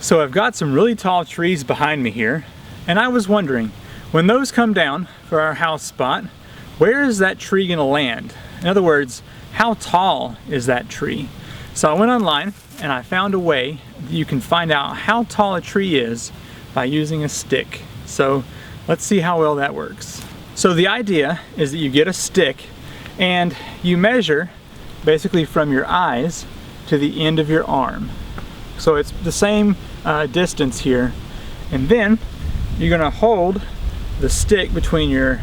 So I've got some really tall trees behind me here, and I was wondering, when those come down for our house spot, where is that tree gonna land? In other words, how tall is that tree? So I went online and I found a way that you can find out how tall a tree is by using a stick. So let's see how well that works. So the idea is that you get a stick and you measure basically from your eyes to the end of your arm. So it's the same distance here, and then you're gonna hold the stick between your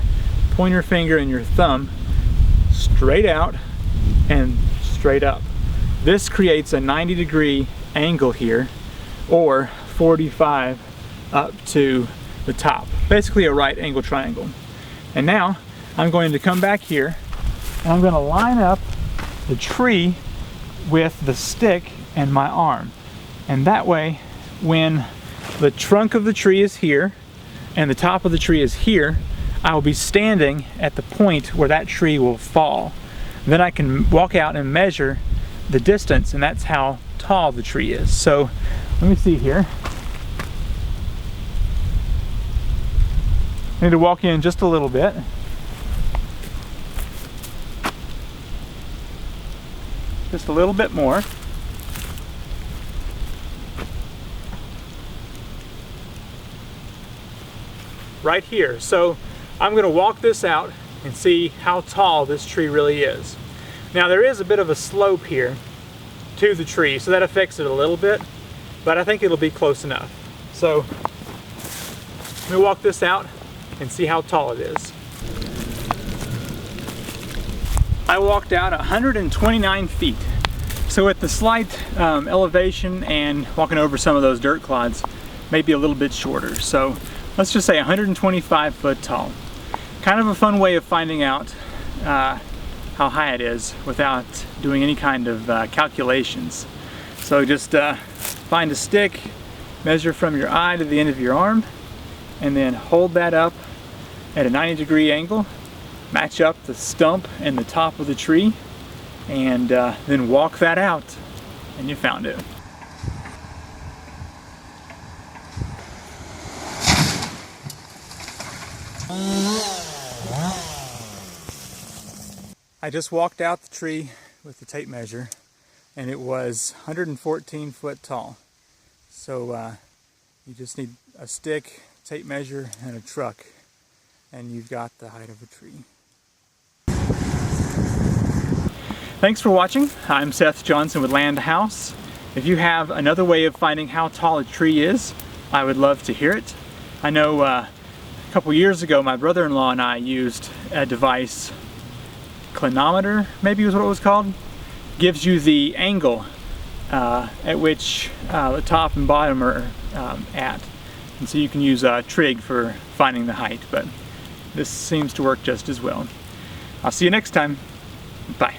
pointer finger and your thumb straight out and straight up. This creates a 90-degree angle here, or 45 up to the top. Basically a right angle triangle. And now I'm going to come back here and I'm going to line up the tree with the stick and my arm. And that way, when the trunk of the tree is here and the top of the tree is here, I will be standing at the point where that tree will fall. Then I can walk out and measure the distance, and that's how tall the tree is. So let me see here. I need to walk in just a little bit. Just a little bit more. Right here. So I'm going to walk this out and see how tall this tree really is. Now there is a bit of a slope here to the tree, so that affects it a little bit, but I think it'll be close enough. So let me walk this out and see how tall it is. I walked out 129 feet. So at the slight elevation and walking over some of those dirt clods, maybe a little bit shorter. So let's just say 125 foot tall. Kind of a fun way of finding out how high it is without doing any kind of calculations. So just find a stick, measure from your eye to the end of your arm, and then hold that up at a 90-degree angle, match up the stump and the top of the tree, and then walk that out, and you found it. I just walked out the tree with the tape measure, and it was 114 foot tall. So you just need a stick, tape measure, and a truck, and you've got the height of a tree. Thanks for watching. I'm Seth Johnson with Land House. If you have another way of finding how tall a tree is, I would love to hear it. I know a couple years ago my brother-in-law and I used a device, clinometer maybe was what it was called. Gives you the angle at which the top and bottom are at. And so you can use a trig for finding the height, but this seems to work just as well. I'll see you next time. Bye.